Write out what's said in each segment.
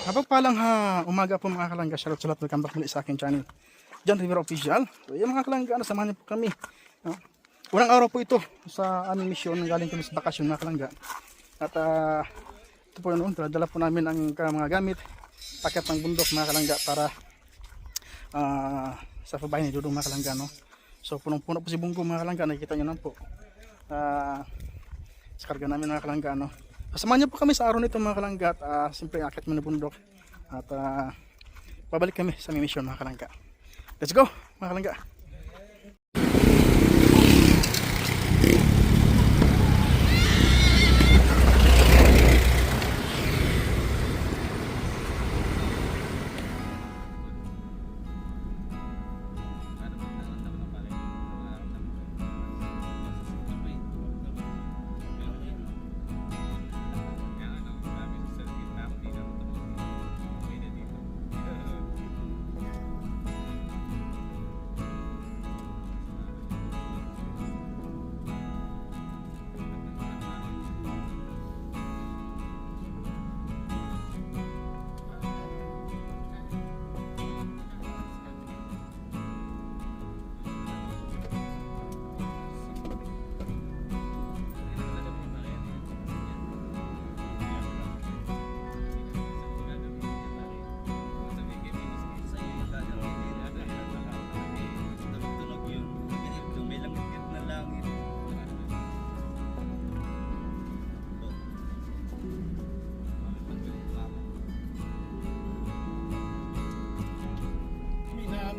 Mapagpalang umaga po mga kalangga. Shoutout sa lahat. Welcome back muli sa aking channel, John Rivera Official. So yan mga kalangga, samahan niyo po kami. Unang araw po ito sa aming misyon. Galing kami sa bakasyon mga kalangga. At ito po yun, dala po namin ang mga gamit. Paket ng bundok mga kalangga para sa pabahay ni Dudong mga kalangga. No? So punong-puno po si Bungo mga kalangga. Nakikita nyo lang po. Sa karga namin mga kalangga. No? Samahan niyo po kami sa araw nito mga kalangga at siyempre akit mo na bundok at pabalik kami sa aming mission mga kalangga. Let's go mga kalangga.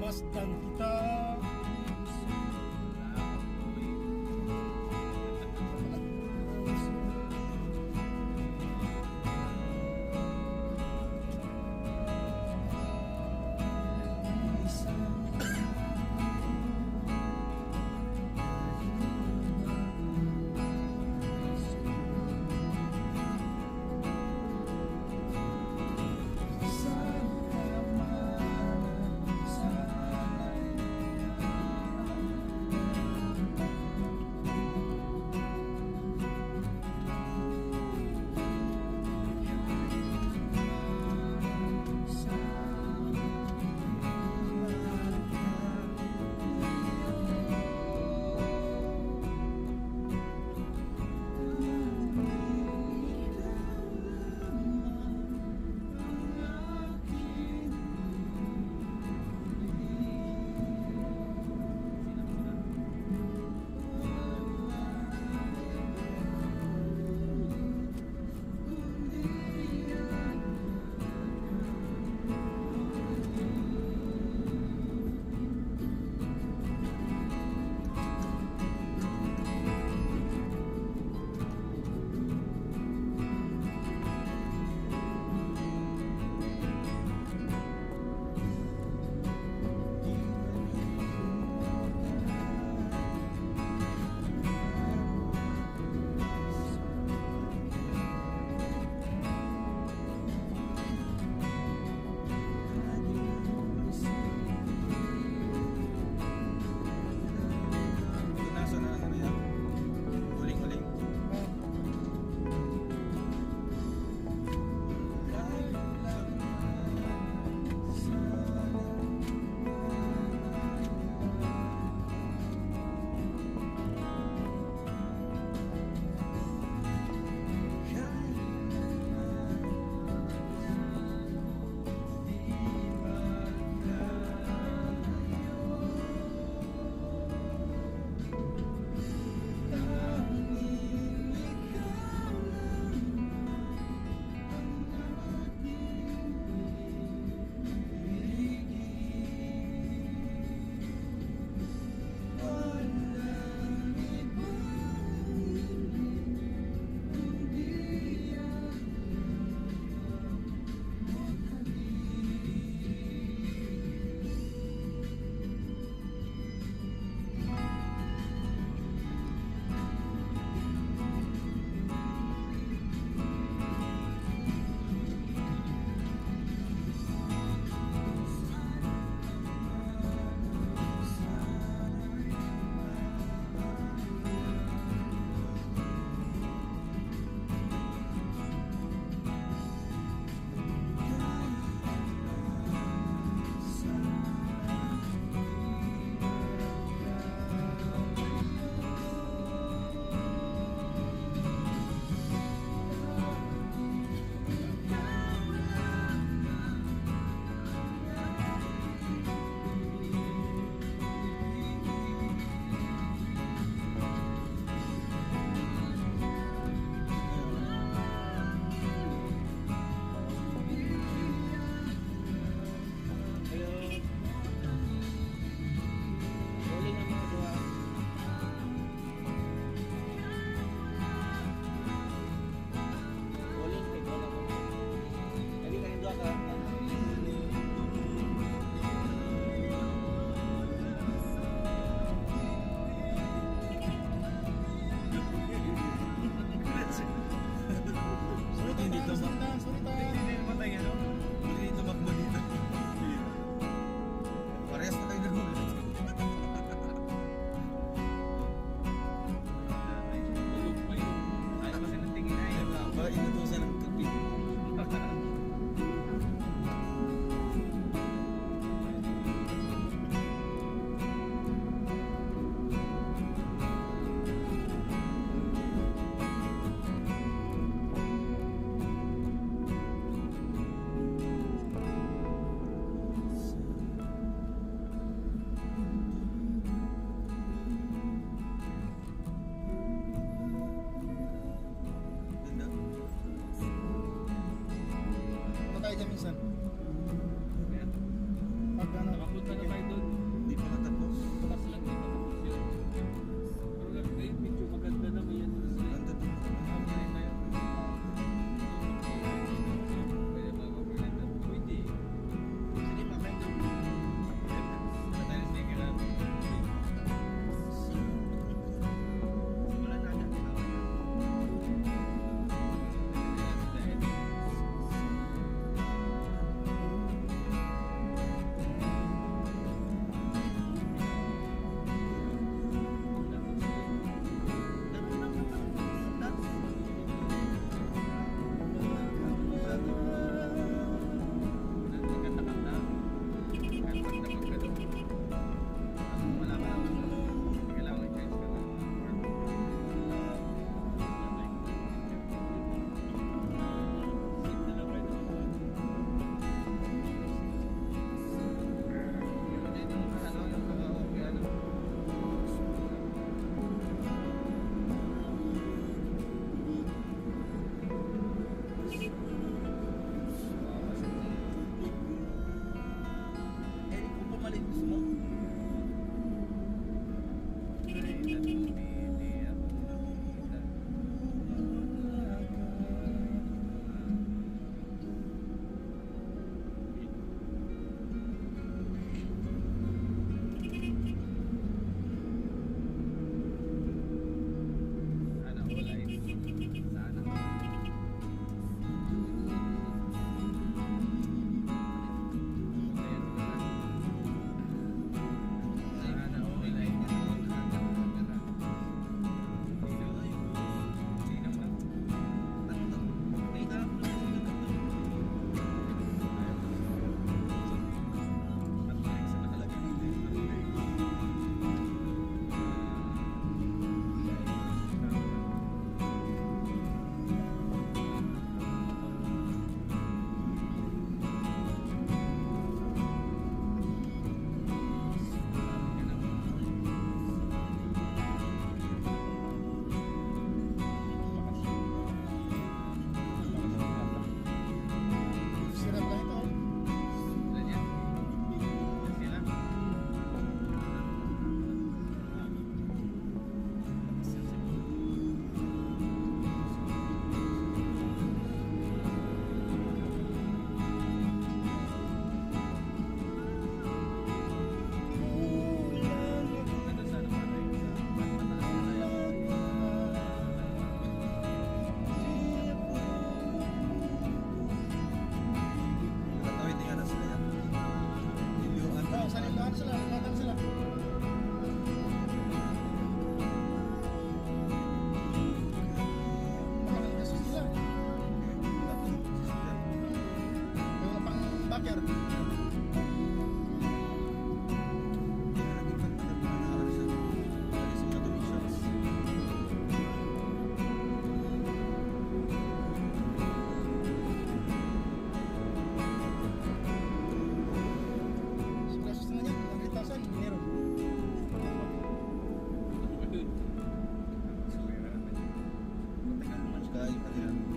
Masdan kita makita minsan. Pag ano, Nakapunta na tayo doon. Hindi pa natapos. Bukas lang din tapos yun. Pero ngayon medyo maganda na may ano na sila. Ganda doon. Okay na yun. Pwede ba mag-maganda? Pwede. Sige, makain doon. Wala tayo sticker na. Wala na agad.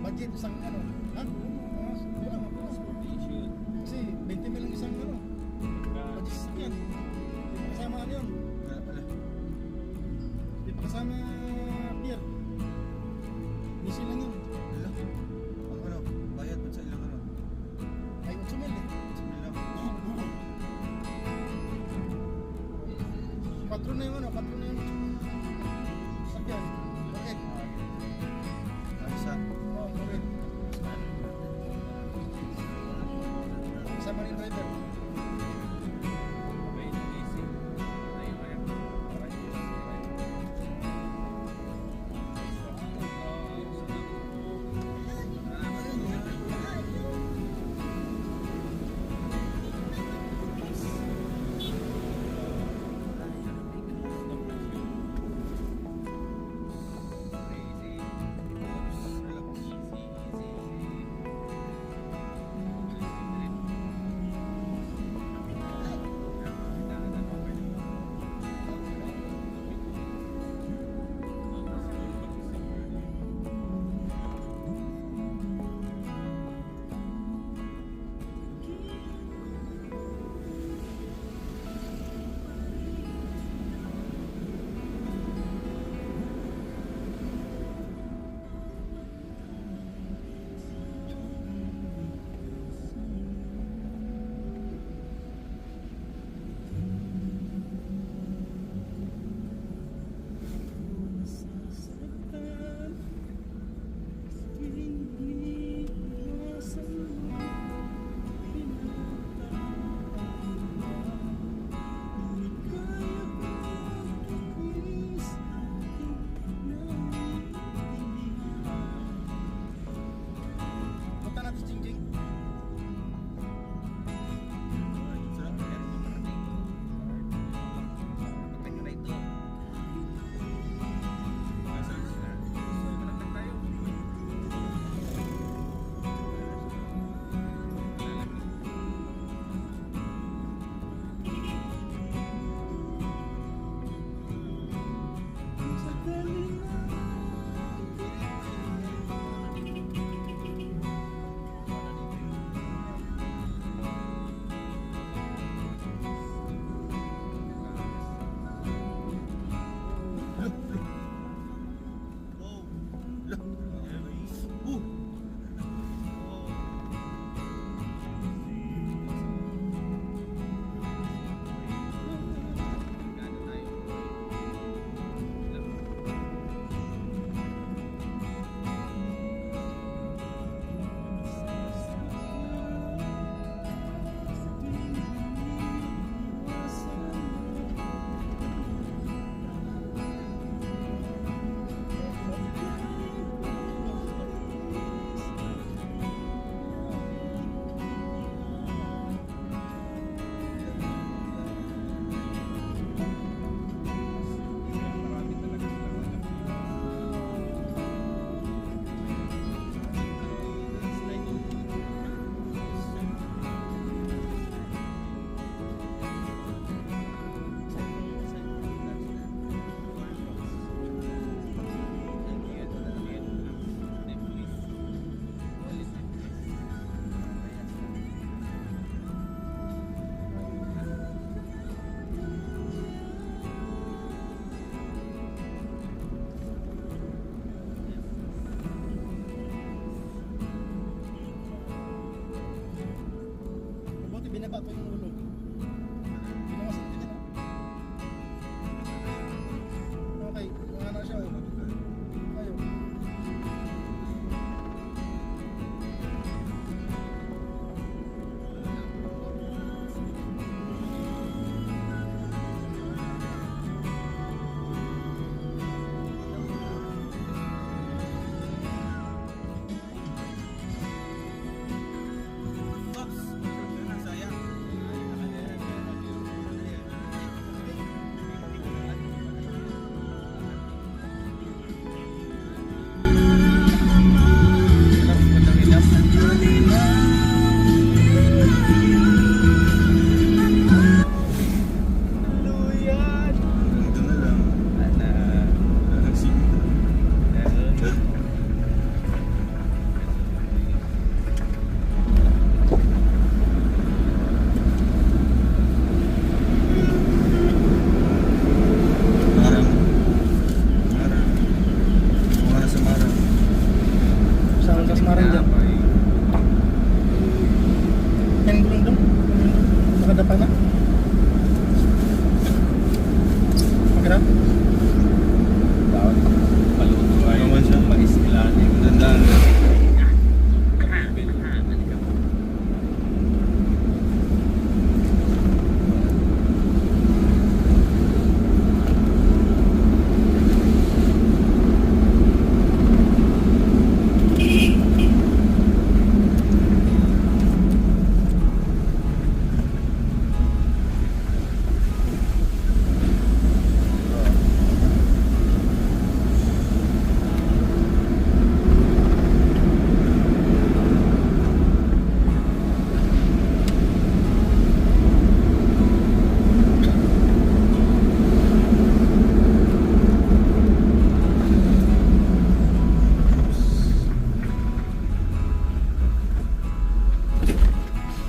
Budget isang ano, ha? Wala mo po. Kasi 20 mil ang isang ano. Budget sa yan. Hindi pa kasama ano yun. Wala pala. Hindi pa kasama beer. Easy lang yun. Wala. Ang ano, bayad pa sa ilang ano. Ay, 8 mil eh. Bismillah. 4 na yung ano, 4 na yung sakyan. Correct. Isa. Oo, correct. Kasama rin driver. Binaba po yung ulo. Binawasan ka na. Okay, mga na siya. Ayaw. Saan ka smarang dyan? Yan gulong dong. Nakadapa na. Magkara? Paluto ay Naman siya. pag-iskilanin. Dandaan.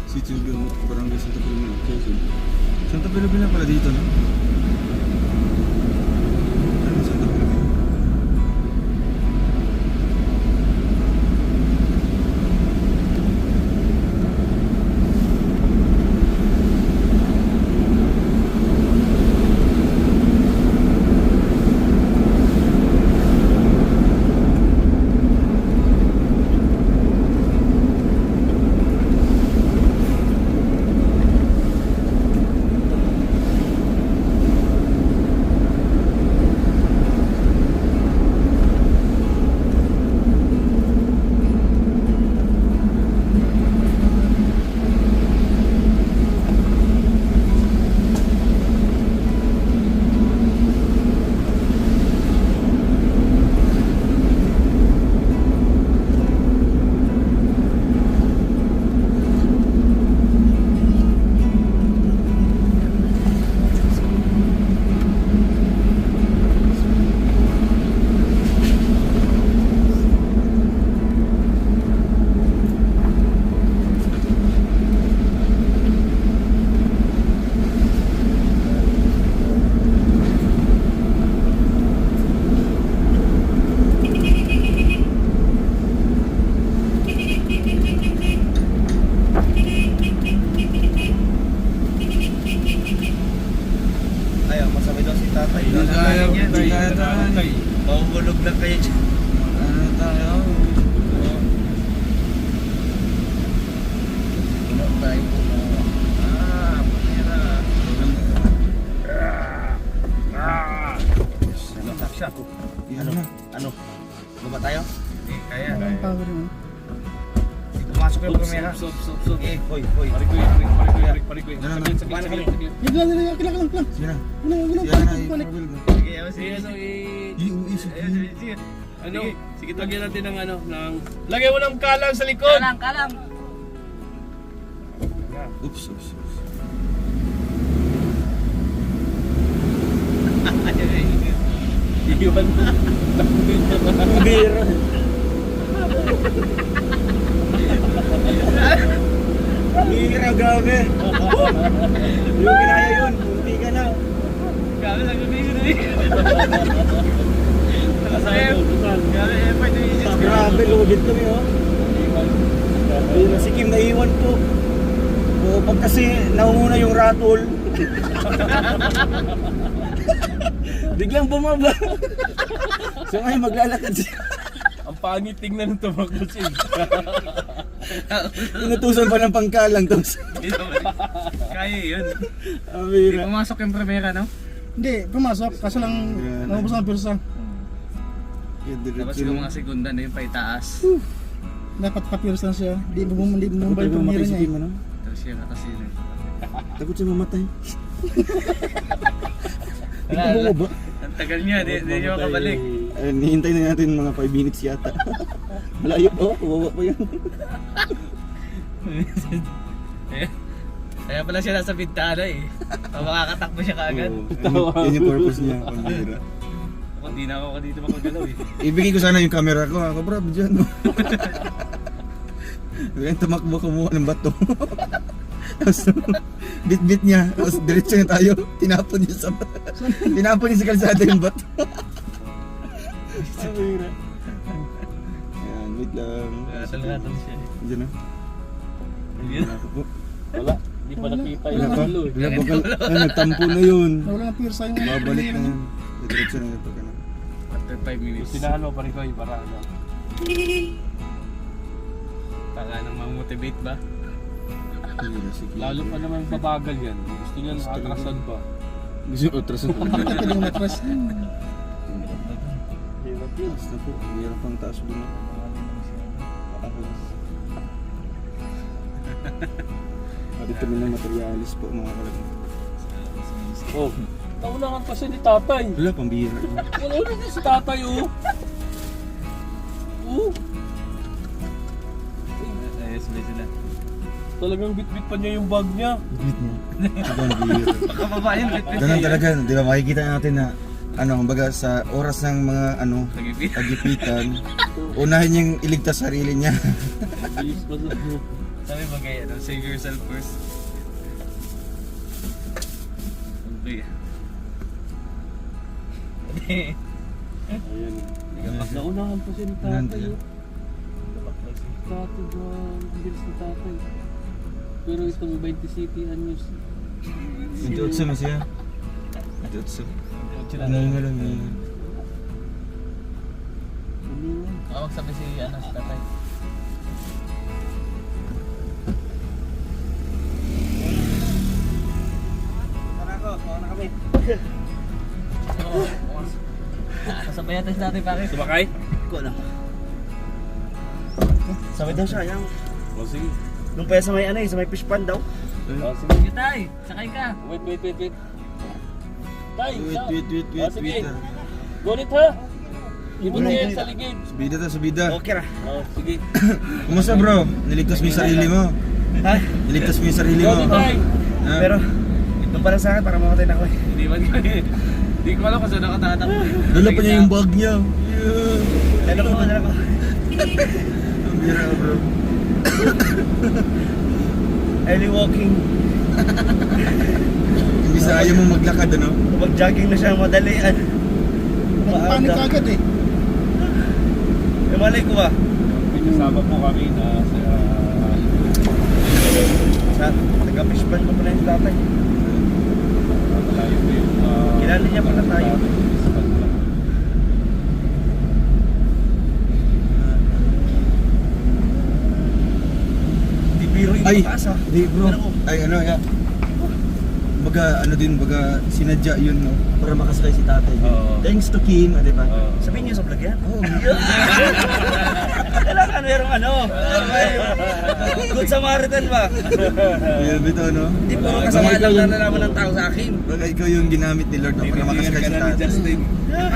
Sitio Belmont, Barangay Santa Filomena, Quezon. Santa Filomena pala dito, no? Ano, Santa Filomena? Ayaw, masabi daw si tatay. Ayaw, tay. Mahulog lang kayo dyan. Ano tayo? Ano tayo? Patira. Ano? Ano? Baba tayo? Kaya. Ang power yun. Pumasok yung kamera. Sup. Eh, hoy. Parikoy. Ano, ano? Saglit. Yan lang, kailangan lang. Sige na. Ulang, Yan na, balik. Ano? Sige, lagyan natin ng lagyan mo ng kalang sa likod. Kalang. Oops. Iwan mo. Biro. Bira, gabi. Yung kinaya yun, hindi ka na. Grabe, nagbibigo na Grabe, lugit kami, oh. Bira, si Kim naiwan po. Kapag kasi naunguna yung ratol, biglang bumaba. So ngayon maglalakad siya. Ang pangit tingnan ng tumakbo siya. Inutusan pa ng pangkalang to. Kaya yun. Amira. Pumasok yung primera, no? Hindi, pumasok. Kaso lang, Yan. naubos ang pirsa. Tapos yung mga segunda na yung paitaas. Dapat papirsa siya. Di bumumbay Takot pang mamatay mira si niya Kim, eh. ano? Tapos siya katasin. Takot siya mamatay. Wala, Ikaw wala. ba? Ang tagal niya, di niyo makabalik. Nihintay na natin mga 5 minutes yata. Malayo, kawawa pa yan. Kaya pala siya nasa bintana eh. Makakatakbo siya kaagad. Yan yung purpose niya, pambira. Ako hindi na ako dito makagalaw eh. Ibigay ko sana yung camera ko, ako bro, dyan. Ngayon tumakbo, kumuha ng bato. Tapos bit-bit niya, tapos diretso na tayo, tinapon niya sa kalsada yung bato. Pambira. Yan, wait lang. Salatan siya eh. Diyan na. Ayun. Ako po. Wala. Hindi pa nakita Wala yung pa. ulo. Wala bakal. Ay, nagtampo na yun. Nawala ng pirsa yung Babalik na yan. Diretso na yun pag ano. After 5 minutes. Sinahan mo pa rin ko yung para ano. Baka nang mamotivate ba? Pambira, sige. Lalo pa naman babagal yan. Gusto niya atrasan pa. Gusto yung ultrasound. Pwede yung matras. Hirap yun. Basta po, mayroon pang taas doon. Dito kami ng materialis po mga kalagay. Oh. Naunahan pa siya ni tatay. Wala, pambira. Wala na si tatay oh. Oh. Ayos ba sila? Talagang bit-bit pa niya yung bag niya. Bit mo. Pambira. Baka baba yun. Ganun talaga, di ba makikita natin na ano, kumbaga sa oras ng mga ano, Nagipit. agipitan, unahin niyang iligtas sarili niya. Bilis pa sa Sabi ba kaya, no? Save yourself first. Okay. Ayan. Naunahan pa siya ni tatay oh. Tatay ba? Ang bilis ni tatay. Pero ito 20 city anyos. Ito utso mo siya. Ito utso. Ano nga lang yun. Awag sabi si ano, si tatay. Kasabay natin si tatay pare. Sumakay? Ko lang. Sabi daw siya, yung Oh sige. nung pa sa may ano eh, sa may fish pond daw. Oh sige. Sige tay, sakay ka. Wait. Tay, Wait. sige. Gunit ha. Ibon niya sa ligid. Subida to, subida. Okay ra. Oh, sige. Kumusta bro? Niligtas mo yung sarili mo? Ha? Niligtas mo yung sarili mo? Gunit tay. Ha? Pero, ito pala sa akin para mamatay na ako eh. Hindi man kami. Hindi ko alam kung saan nakatatakbo. Dala pa niya yung bag niya. Dala ko. Ang bira bro. Early walking. Hindi sa ayaw mo maglakad ano? Mag-jogging na siya madalian. Panik Maaga. agad eh. Eh, malay ko ba? May kasama po kami na Sa taga-fish pond ko pala yung tatay. malayo po yung Kilala niya pala tayo. Hindi biro yung Ay, mataas ha. di bro. Ano ko? Ay ano ya. Baga ano din, baga sinadya yun no. Para makasakay si tatay. Oo. Thanks to Kim, di ba? Sabihin niyo sa vlog yan. Oo. Kailangan merong ano. Good Samaritan ba? Ayan, bito no. Hindi puro Baga kasama ikaw lang yung- na nalaman ng tao sa akin. Baga ikaw yung ginamit ni Lord no, para makasakay si tatay. Justin.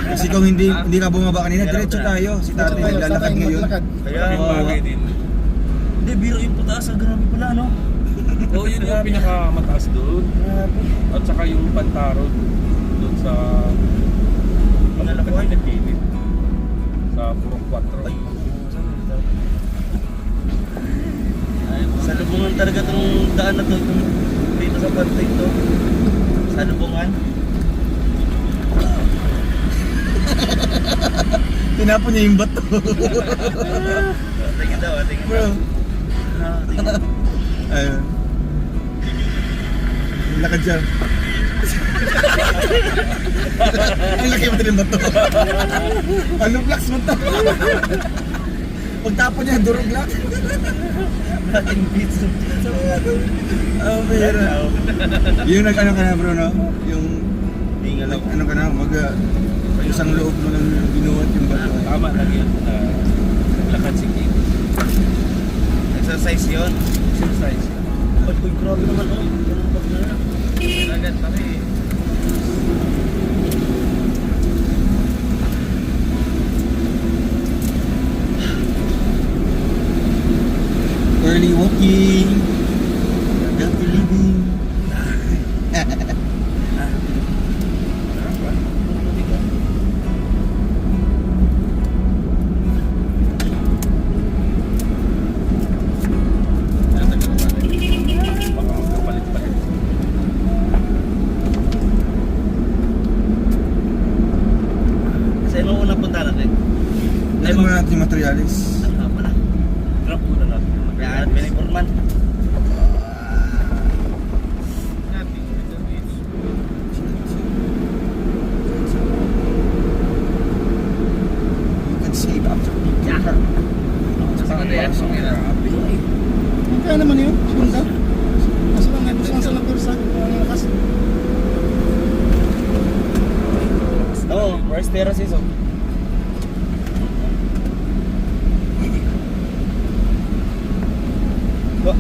Kasi kung hindi ka bumaba kanina, diretso tayo. Si tatay naglalakad ngayon. Kaya, Bagay din. hindi biro yung putaas. Grabe pala no. Oh, yun yung pinakamataas doon. Grabe. At saka yung Pantarod doon sa Pinalakuan. Pinagilid. Sa Purong 4. Sa lubungan talaga itong daan na to. Dito sa pantay to. Sa lubungan. Tinapon niya yung bato. Tingin daw, tingin Bro. daw. Tingin. Ayun. Lakad siya. Ang laki mo din ba to? Ano blocks mo to? Pagtapon niya, durog lang. Ating beats. Oh, bihira. Yung nag-ano ka na bro, no? Yung Hinga lang. ano ka na, isang loob mo ng binuhat yung bato. Tama lang yun. Lakad si King. Exercise yun. Exercise. Ay, uy, grabe naman oh. Ganun pag na. Agad pa rin. Early walking, healthy living. Baka magkapalit-palit. Kasi nung unang punta natin. Dali mo natin yung materialis. Ano pala? Drop muna natin. Kaya at Pinipurman. You can save up to Kaya naman yun, segunda. Kaso lang, gusto lang sa lakursa. Lakas. Oo, first terrace oh. Pag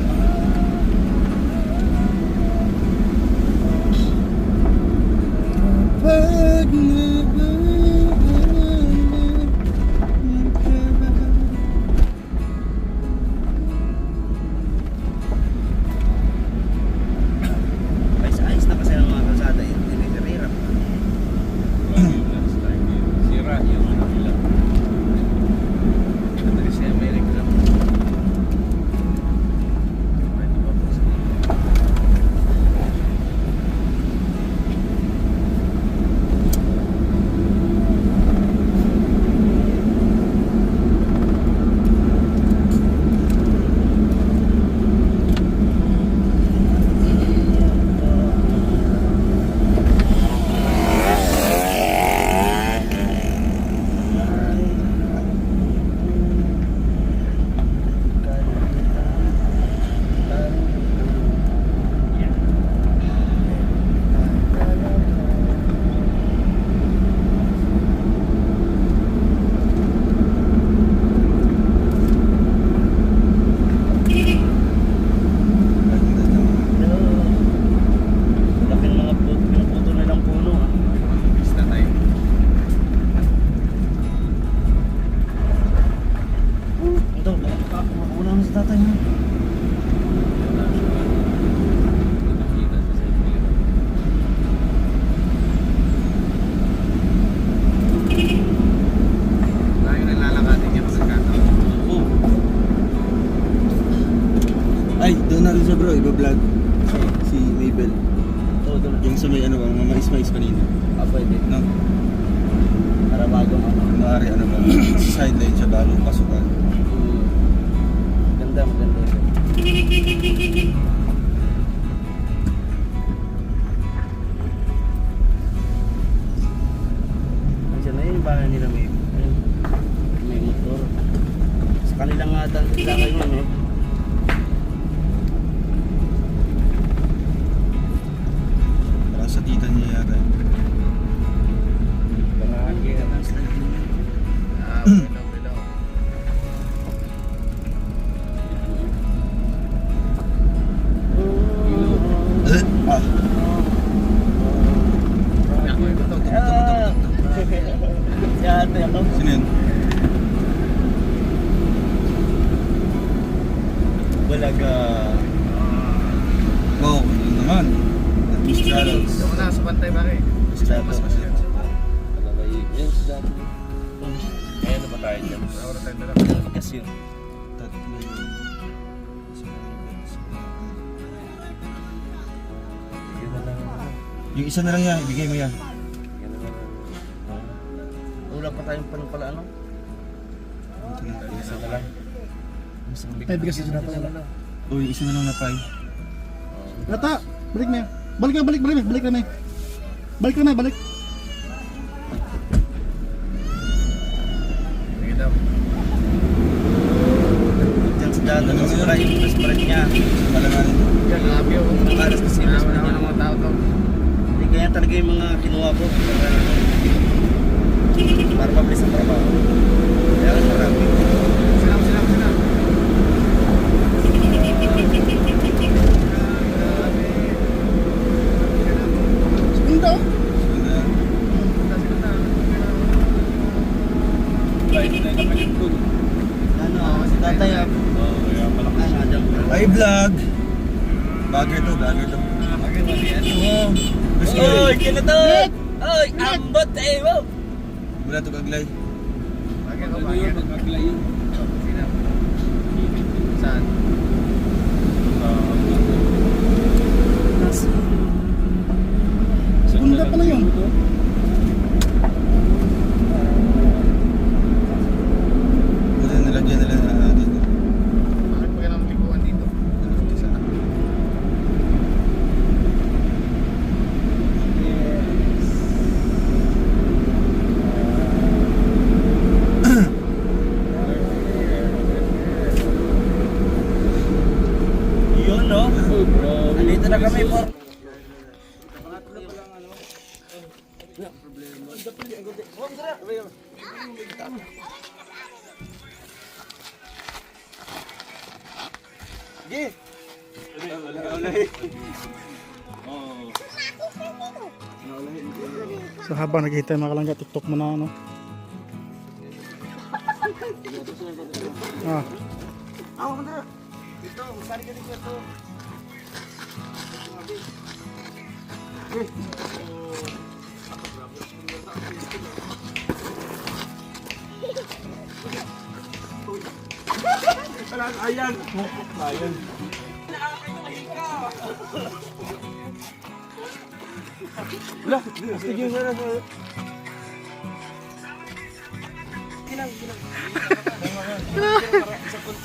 Ayos na kasi ang mga kalsada yun. Hirap. Sira yung ano nila. Ito kasi Amerika. Pwede ba po sa Laki ng mga pinuputo nilang puno ah. Basta tayo. Ito, wala na sa tatay mo. Nakita sa cellphone. Tayo nalalakatin yung pagkakataon. Oo. Ay, doon natin siya bro, iba-vlog. Si Mabel. Oo, doon. Yung sa may ano ba, mamais-mais kanina. Pwede. No? Para bagong ano. Kunwari ano ba, sa sideline siya bagong pasukan. Ganda, maganda yun. Andiyan na yung bahay nila may motor. Sa kanila nga dala kayo no? Parang sa tita niya yata. Barangay na lang. Wala. Ah, Ah! Si ate ako. sino yun? Balaga. Wow, yun naman. Miss Charles. Ito na, sa bantay ba kayo? Miss Charles kasi. Yes, dati. Ayan na ba tayo dyan? Oras tayo na lang. Kasi yun. Tatlo yun. Yun na lang. Yung isa na lang yan, ibigay mo yan. Yun na lang. Wala pa tayong pala ano? Isa na lang. Ay, bigas na dapat. Oh, yung isa na lang na pie. Rata, balik mo yan. Balik na, balik na, Nay. Balik na, balik. Diyan sa data ng Sprite niya. Malanganin. Grabe yun. Nakaras kasi yung Wala Sprite ko niya. ng mga tao to. Hindi kaya talaga yung mga kinuha ko. Para mabilis ang trabaho. Kaya kasi marami. Sinap. Hindi. Ano, si tatay ah. Ano, dyan ko. Ay, vlog. Bagger to. Oo. Gusto ko Oy, rin. kinatot! Oy, ambot eh mo! Wala to kaglay. Bakit ko bakit? Sinap. Saan? Segunda pa na yun. Buti nilagyan nila dito. Bakit pa kailangan liguan dito? Isa. Yun no? Andito na kami for... So habang naghihintay mga kalangga, TikTok mo na ano. Ah.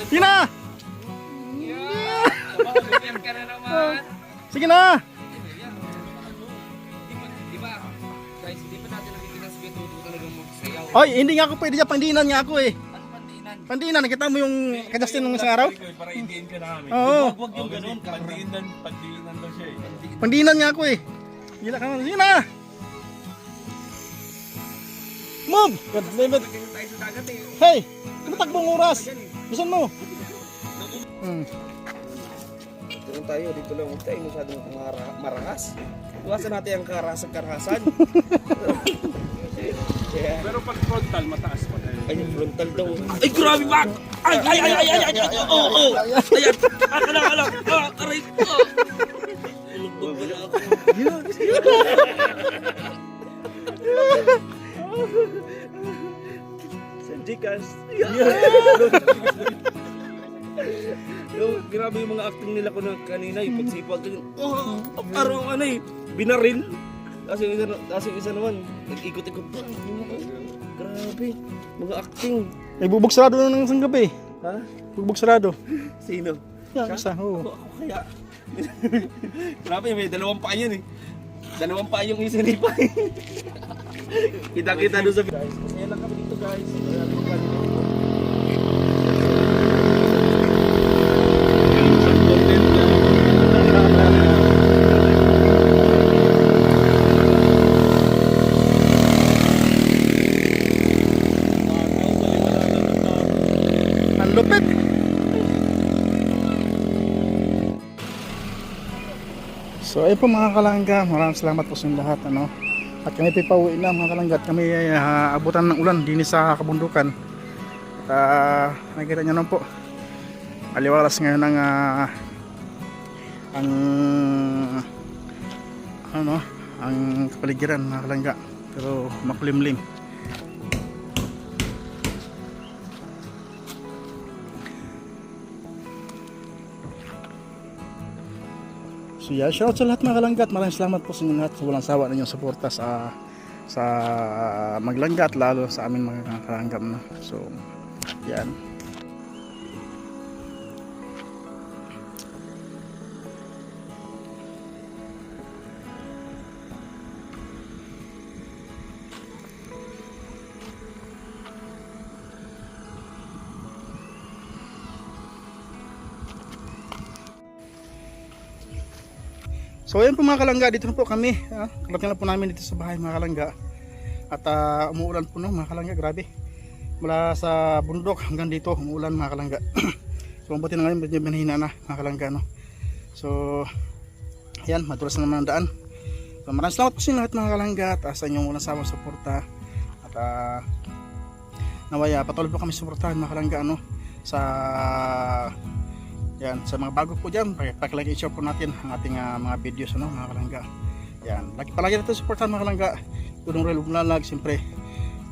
Tina! Ka na naman. Sige na! Di ba? Guys, hindi pa natin nakikita si Beto talagang magsayaw. Oy, hindi nga ako pwede dyan, pandinan nga ako eh. Ano pandinan? Pandinan, nakita mo yung kajustin nung isang araw? Para indiin ka namin. Oo, Huwag yung ganun. Pandiinan daw siya eh. pandinan nga ako eh. Gila ka naman, sige na! Move! Tayo sa dagat eh. Hey! Kumatakbong oras! Gusto mo? Doon tayo, dito lang. Huwag tayo masyadong marahas. Iwasan natin ang karahasan. Pero pag frontal, mataas pa tayo. Ay, yung frontal daw. Ay, grabe ba? Ay! Oo! Ayan! Akala! Aray! Lugbog na ako. Sa Gcash. Grabe yung mga acting nila ko na kanina. Yung pagsipag. Parang ano eh. Binaril. Kasi yung isa naman. Nag-ikot-ikot pa. Grabe. Mga acting. Ay, bubog sarado na ng isang gabi. Ha? Bubog sarado. Sino? Yan, isa, oo. Ako kaya. Grabe, may dalawang paa yan eh. Dalawang paa yung isa ni pa. Kita-kita doon sa... Guys, masaya lang kami dito guys. Ang lupit! So ayun po mga kalangga, maraming salamat po sa inyong lahat ano. At kami pauwi na mga kalangga at kami ay abutan ng ulan din sa kabundukan. At nakikita nyo naman po, aliwalas ngayon ng ang kapaligiran mga kalangga, pero makulimlim. So yeah, shoutout sa lahat mga kalanggat. Maraming salamat po sa inyo lahat sa walang sawa ninyong suporta sa maglanggat, lalo sa amin mga kalanggam no? So yan. So ayan po mga kalangga, dito na po kami. Karating na po namin dito sa bahay mga kalangga. At umuulan po no mga kalangga, grabe. Mula sa bundok hanggang dito umuulan mga kalangga. So mabuti na ngayon, medyo manhina na mga kalangga no. So ayan, madulas na naman ang daan. So maraming salamat po sa inyo lahat mga kalangga at sa inyong walang sawang suporta. At nawaya patuloy po kami suportahan mga kalangga no, sa yan, sa mga bago po dyan, pakilagay i-share po natin ang ating mga videos ano, mga kalangga. Yan, palagi natin supportan mga kalangga. Tudong Real Vlog, siyempre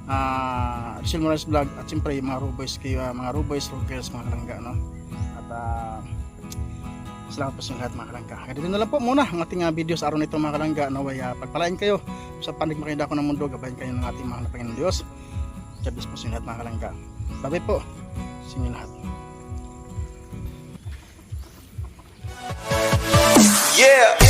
Rachel Morales Vlog, at siyempre mga Ruboys kayo, mga Ruboys, Rockers mga kalangga no. At salamat po sa lahat mga kalangga. Kaya dito na lang po muna ang ating videos araw nito mga kalangga. Nawaya pagpalain kayo sa panigmakita ko ng mundo, gabayan kayo ng ating mga Panginoon Diyos. God bless po sa lahat mga kalangga. Bye po sa inyo lahat. Yeah.